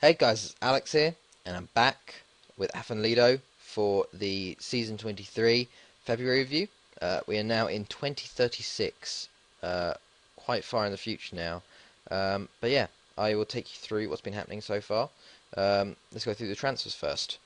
Hey guys, it's Alex here, and I'm back with Afan Lido for the Season 23 February review. We are now in 2036, quite far in the future now. But yeah, I will take you through what's been happening so far. Let's go through the transfers first.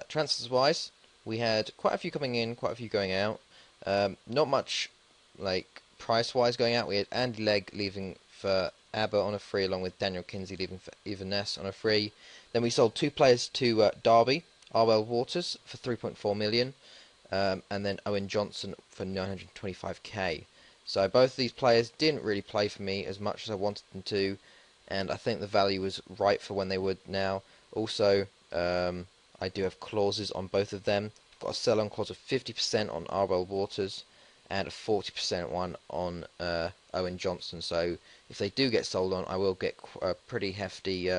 Transfers wise, we had quite a few coming in, quite a few going out. Not much like price wise going out. We had Andy Legg leaving for Aber on a free, along with Daniel Kinsey leaving for Inverness on a free. Then we sold two players to Derby, Arwell Waters for 3.4 million, and then Owen Johnson for 925k. So both of these players didn't really play for me as much as I wanted them to, and I think the value was right for when they would now. Also, I do have clauses on both of them. I've got a sell-on clause of 50% on Arwell Waters and a 40% one on Owen Johnson. So if they do get sold on, I will get a pretty hefty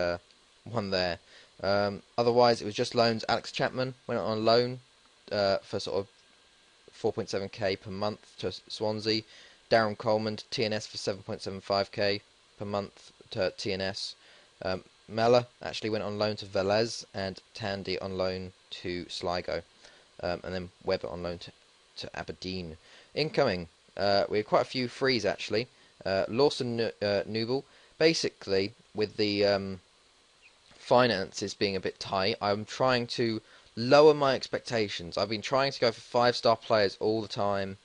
one there. Otherwise, it was just loans. Alex Chapman went on loan for sort of 4.7k per month to Swansea. Darren Coleman to TNS for 7.75k per month to TNS. Mella actually went on loan to Velez, and Tandy on loan to Sligo. And then Webber on loan to Aberdeen. Incoming, we had quite a few frees actually. Lawson Newell. Basically, with the finances being a bit tight, I'm trying to lower my expectations. I've been trying to go for 5-star players all the time,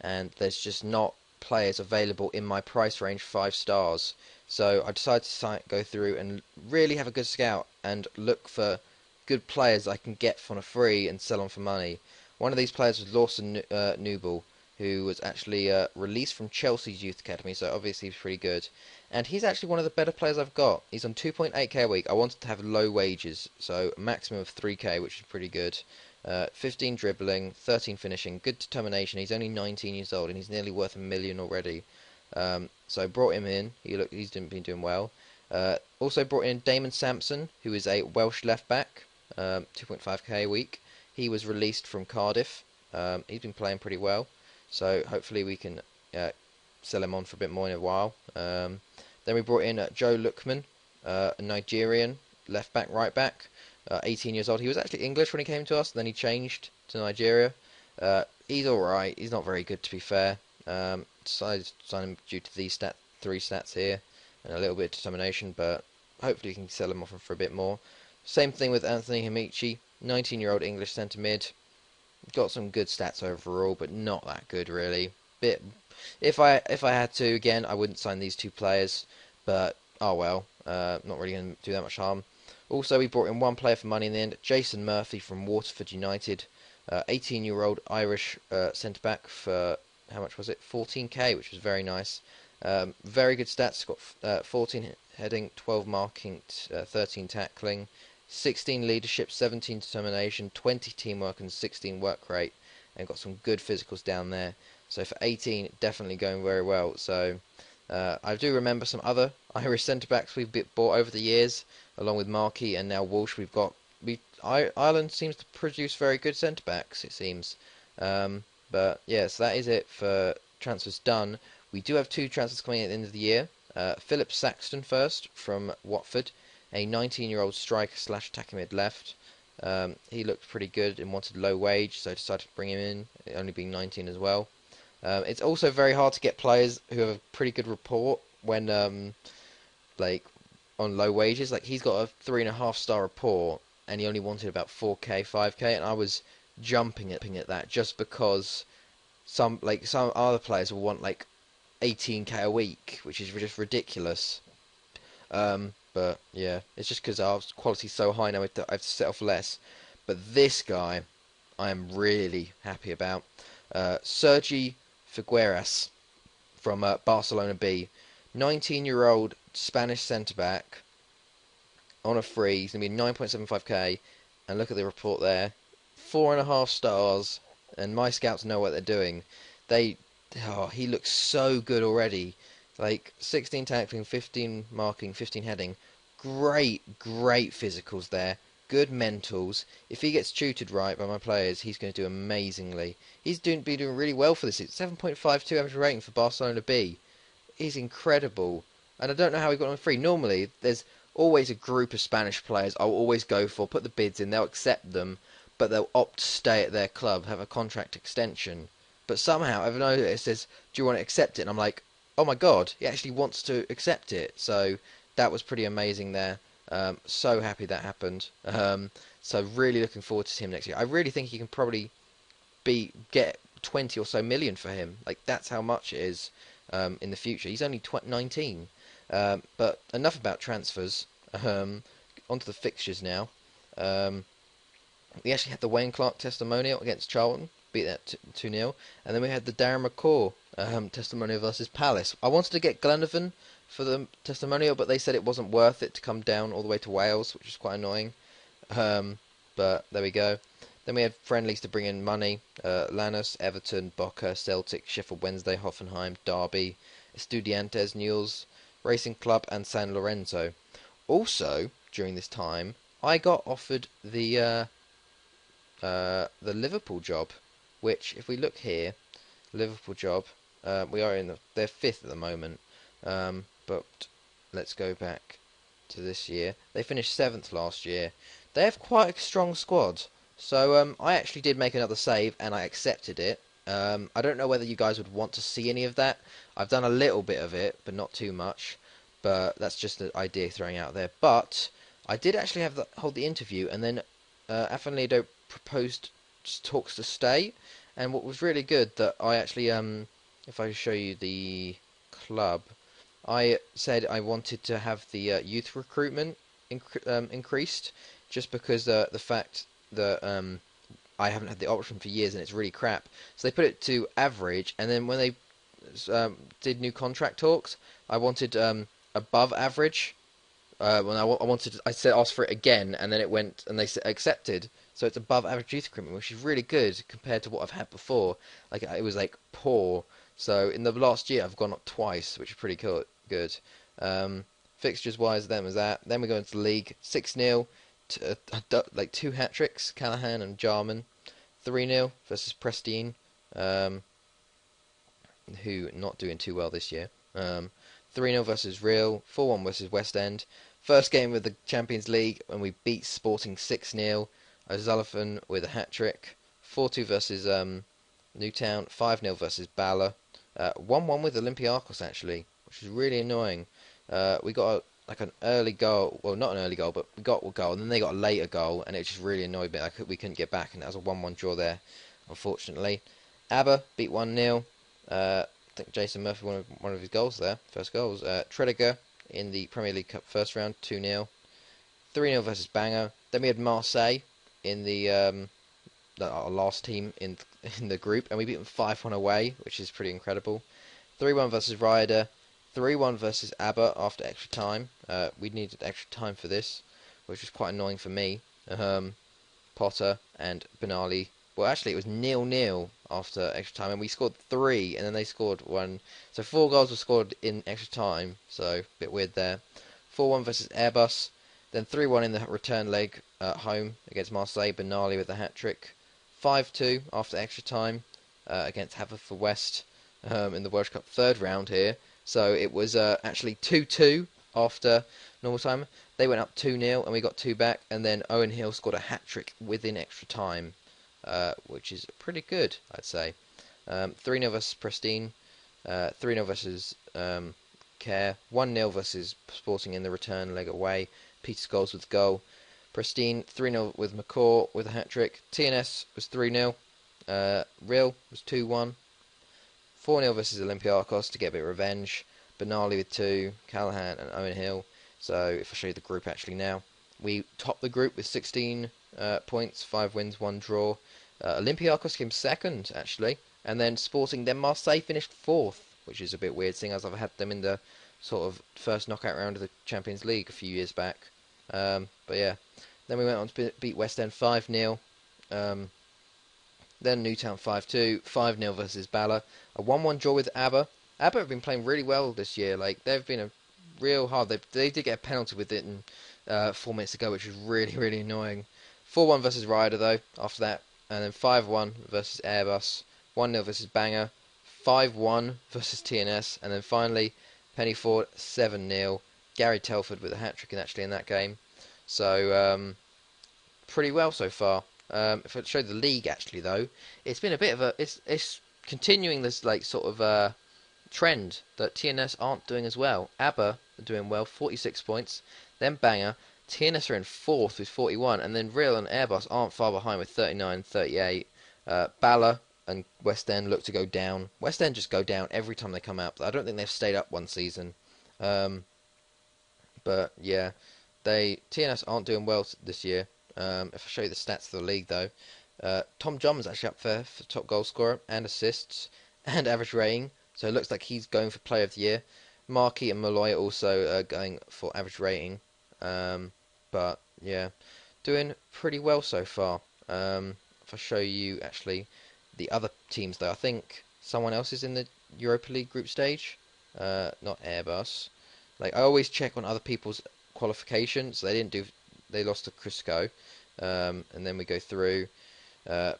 and there's just not players available in my price range 5 stars. So I decided to go through and really have a good scout and look for good players I can get for a free and sell on for money. One of these players was Lawson Newell, who was actually released from Chelsea's youth academy, so obviously he's pretty good. And he's actually one of the better players I've got. He's on 2.8k a week. I wanted to have low wages, so a maximum of 3k, which is pretty good. 15 dribbling, 13 finishing, good determination. He's only 19 years old, and he's nearly worth £1 million already. So I brought him in. He's been doing well. Also brought in Damon Sampson, who is a Welsh left back, 2.5k a week. He was released from Cardiff. He's been playing pretty well, so hopefully we can sell him on for a bit more in a while. Then we brought in Joe Lookman, a Nigerian left back, right back, 18 years old. He was actually English when he came to us, then he changed to Nigeria. He's alright, he's not very good to be fair. Decided to sign him due to these three stats here and a little bit of determination, but hopefully we can sell him off for a bit more. Same thing with Anthony Hamichi, 19-year-old English centre mid. Got some good stats overall, but not that good really. If I had to again, I wouldn't sign these two players, but oh well, not really going to do that much harm. Also, we brought in one player for money in the end, Jason Murphy from Waterford United, 18-year-old Irish centre back for how much was it? 14k, which was very nice. Very good stats. Got 14 heading, 12 marking, 13 tackling, 16 leadership, 17 determination, 20 teamwork, and 16 work rate, and got some good physicals down there. So for 18, definitely going very well. So I do remember some other Irish centre backs we've bought over the years, along with Markey and now Walsh. Ireland seems to produce very good centre backs, it seems. But yeah, so that is it for transfers done. We do have 2 transfers coming at the end of the year. Philip Saxton first from Watford, a 19-year-old striker slash attacking mid left. He looked pretty good and wanted low wage, so I decided to bring him in, only being 19 as well. It's also very hard to get players who have a pretty good report when like on low wages. Like he's got a 3.5-star report, and he only wanted about 4k, 5k, and I was jumping at that just because some other players will want like 18k a week, which is just ridiculous. But yeah, it's just because our quality's so high now, I have to set off less. But this guy, I am really happy about. Sergi Figueras from Barcelona B, 19-year-old Spanish centre-back on a free. He's going to be 9.75k, and look at the report there. 4.5 stars, and my scouts know what they're doing. He looks so good already. Like 16 tackling, 15 marking, 15 heading. Great physicals there. Good mentals. If he gets tutored right by my players, he's going to do amazingly. He's been doing really well for this. It's 7.52 average rating for Barcelona B. He's incredible. And I don't know how he got on free. Normally, there's always a group of Spanish players I'll always go for, put the bids in, they'll accept them, but they'll opt to stay at their club, have a contract extension. But somehow I've noticed it says, do you want to accept it? And I'm like, oh my god, he actually wants to accept it. So that was pretty amazing there. So happy that happened. So really looking forward to him next year. I really think he can probably get 20 or so million for him. Like, that's how much it is in the future. He's only 19. But enough about transfers. Onto the fixtures now. We actually had the Wayne Clark testimonial against Charlton, beat that 2-0, and then we had the Darren McCaw testimonial versus Palace. I wanted to get Glenavon for the testimonial, but they said it wasn't worth it to come down all the way to Wales, which is quite annoying. But there we go. Then we had friendlies to bring in money. Lanús, Everton, Boca, Celtic, Sheffield Wednesday, Hoffenheim, Derby, Estudiantes, Newell's, Racing Club, and San Lorenzo. Also, during this time, I got offered the Liverpool job, which, if we look here, Liverpool job, we are they're 5th at the moment, but let's go back to this year. They finished 7th last year. They have quite a strong squad, so I actually did make another save and I accepted it. I don't know whether you guys would want to see any of that. I've done a little bit of it, but not too much. But that's just an idea throwing out there. But I did actually hold the interview, and then Afan Lido proposed talks to stay. And what was really good that I actually, if I show you the club, I said I wanted to have the youth recruitment increased, just because the fact that I haven't had the option for years and it's really crap. So they put it to average, and then when they did new contract talks, I wanted above average. When I said ask for it again, and then it went, and they accepted. So it's above average youth recruitment, which is really good compared to what I've had before. Like, it was like poor. So in the last year, I've gone up twice, which is pretty good. Fixtures wise, them as that. Then we go into the league, 6-0, like 2 hat tricks, Callahan and Jarman. 3-0 versus Prestine, who not doing too well this year. 3-0 versus Real, 4-1 versus West End. First game of the Champions League when we beat Sporting 6-0. O'Sullivan with a hat-trick. 4-2 versus Newtown. 5-0 versus Bala. 1-1 with Olympiacos, actually, which is really annoying. We got an early goal. Well, not an early goal, but we got a goal, and then they got a later goal, and it just really annoyed me. We couldn't get back, and that was a 1-1 draw there, unfortunately. ABBA beat 1-0. I think Jason Murphy won one of his goals there, first goals. Tredegar in the Premier League Cup first round, 2-0. 3-0 versus Bangor. Then we had Marseille in our last team in the group, and we beat them 5-1 away, which is pretty incredible. 3-1 versus Ryder. 3-1 versus ABBA after extra time. We needed extra time for this, which was quite annoying for me. Potter and Benali. Well, actually, it was 0-0 after extra time, and we scored 3, and then they scored 1. So 4 goals were scored in extra time, so a bit weird there. 4-1 versus Airbus. Then 3-1 in the return leg at home against Marseille. Benali with the hat-trick. 5-2 after extra time against Haverford in the Welsh Cup third round here. So it was actually 2-2 after normal time. They went up 2-0 and we got 2 back, and then Owen Hill scored a hat-trick within extra time, which is pretty good, I'd say. 3-0 versus Prestine, 3-0 versus Care, 1-0 versus Sporting in the return leg away. Peter Scholes with the goal. Prestine 3-0 with McCaw with a hat-trick. TNS was 3-0. Real was 2-1. 4-0 versus Olympiacos to get a bit of revenge. Benali with 2, Callahan and Owen Hill. So if I show you the group actually now, we topped the group with 16 points, 5 wins, 1 draw. Olympiacos came second actually, and then Sporting, then Marseille finished 4th, which is a bit weird, seeing as I've had them in the sort of first knockout round of the Champions League a few years back. But yeah, then we went on to beat West End 5-0. Then Newtown 5-2, 5-0 versus Bala. A 1-1 draw with ABBA. ABBA have been playing really well this year. Like, they've been a real hard. They did get a penalty with it in 4 minutes ago, which was really, really annoying. 4-1 versus Ryder, though, after that. And then 5-1 versus Airbus. 1-0 versus Bangor. 5-1 versus TNS. And then finally, Pennyford 7-0 Gary Telford with a hat-trick in that game. So pretty well so far. If I show the league actually though, it's been a bit of a it's continuing this like sort of trend that TNS aren't doing as well. ABBA are doing well, 46 points. Then Banger. TNS are in fourth with 41, and then Real and Airbus aren't far behind with 39 and 38. Bala and West End look to go down. West End just go down every time they come out. I don't think they've stayed up one season. But yeah, TNS aren't doing well this year. If I show you the stats of the league though, Tom John actually up there for top goal scorer and assists and average rating. So it looks like he's going for Player of the Year. Markey and Malloy also going for average rating. But yeah, doing pretty well so far. If I show you actually the other teams though, I think someone else is in the Europa League group stage. Not Airbus. Like I always check on other people's qualifications. So they lost to Crisco. And then we go through.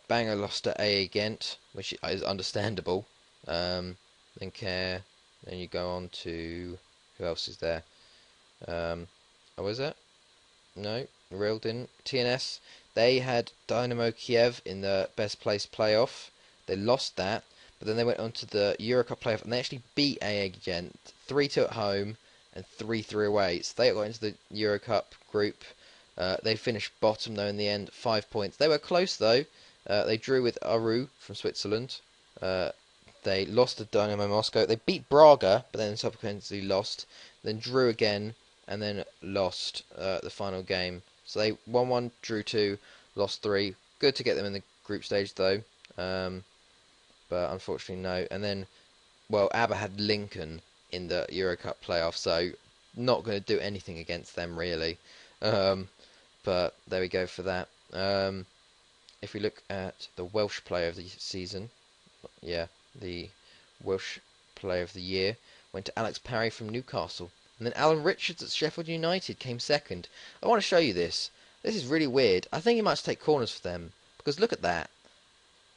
Bangor lost to AA Ghent, which is understandable. Then Care. Then you go on to who else is there? Oh, is it? No, Real didn't. TNS. They had Dynamo Kiev in the best place playoff. They lost that, but then they went on to the Eurocup playoff and they actually beat AA Ghent 3-2 at home and 3-3 away. So they got into the Eurocup group. They finished bottom though in the end, 5 points. They were close though. They drew with Aru from Switzerland. They lost to Dynamo Moscow. They beat Braga, but then subsequently lost. Then drew again, and then lost the final game. So they won 1, drew 2, lost 3. Good to get them in the group stage though. But unfortunately no. And then, well, ABBA had Lincoln in the Eurocup playoff, so not going to do anything against them really. But there we go for that. If we look at the Welsh player of the season, yeah, the Welsh player of the year went to Alex Parry from Newcastle. And then Alan Richards at Sheffield United came second. I want to show you this. This is really weird. I think he might take corners for them. Because look at that.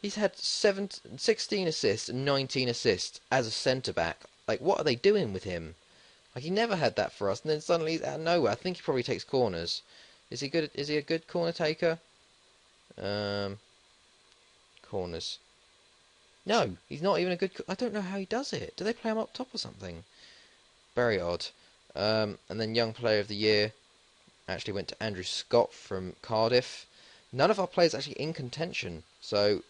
He's had 16 assists and 19 assists as a centre-back. Like, what are they doing with him? Like, he never had that for us. And then suddenly he's out of nowhere. I think he probably takes corners. Is he good? Is he a good corner taker? Corners. No, he's not even a good... I don't know how he does it. Do they play him up top or something? Very odd. And then Young Player of the Year actually went to Andrew Scott from Cardiff. None of our players actually in contention. So,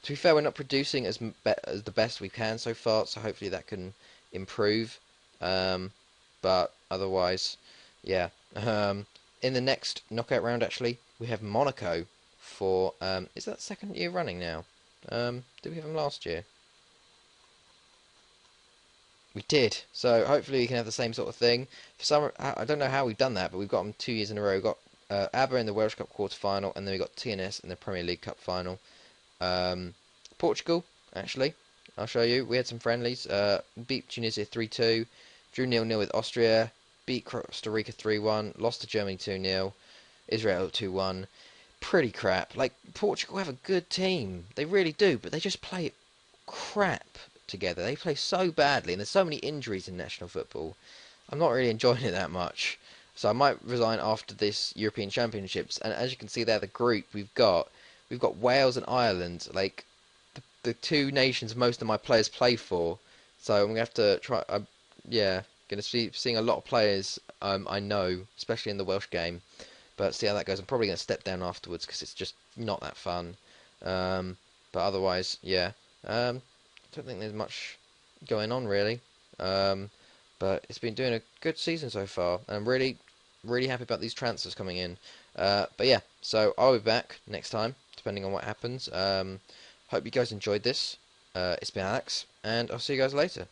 to be fair, we're not producing as the best we can so far. So hopefully that can improve. But otherwise, yeah. In the next knockout round, actually, we have Monaco for... is that second year running now? Did we have them last year? We did. So hopefully we can have the same sort of thing. For some, I don't know how we've done that, but we've got them 2 years in a row. We've got ABBA in the Welsh Cup quarter-final, and then we got TNS in the Premier League Cup final. Portugal, actually, I'll show you. We had some friendlies. Beat Tunisia 3-2, drew 0-0 with Austria, beat Costa Rica 3-1, lost to Germany 2-0, Israel 2-1. Pretty crap. Like, Portugal have a good team. They really do, but they just play crap together. They play so badly, and there's so many injuries in national football. I'm not really enjoying it that much. So I might resign after this European Championships. And as you can see there, the group we've got Wales and Ireland, like the two nations most of my players play for. So I'm gonna have to try. Yeah, gonna be seeing a lot of players I know, especially in the Welsh game. But see how that goes. I'm probably gonna step down afterwards because it's just not that fun. But otherwise, yeah. I don't think there's much going on really. But it's been doing a good season so far, and I'm really, really happy about these transfers coming in. But yeah, so I'll be back next time, depending on what happens. Hope you guys enjoyed this. It's been Alex, and I'll see you guys later.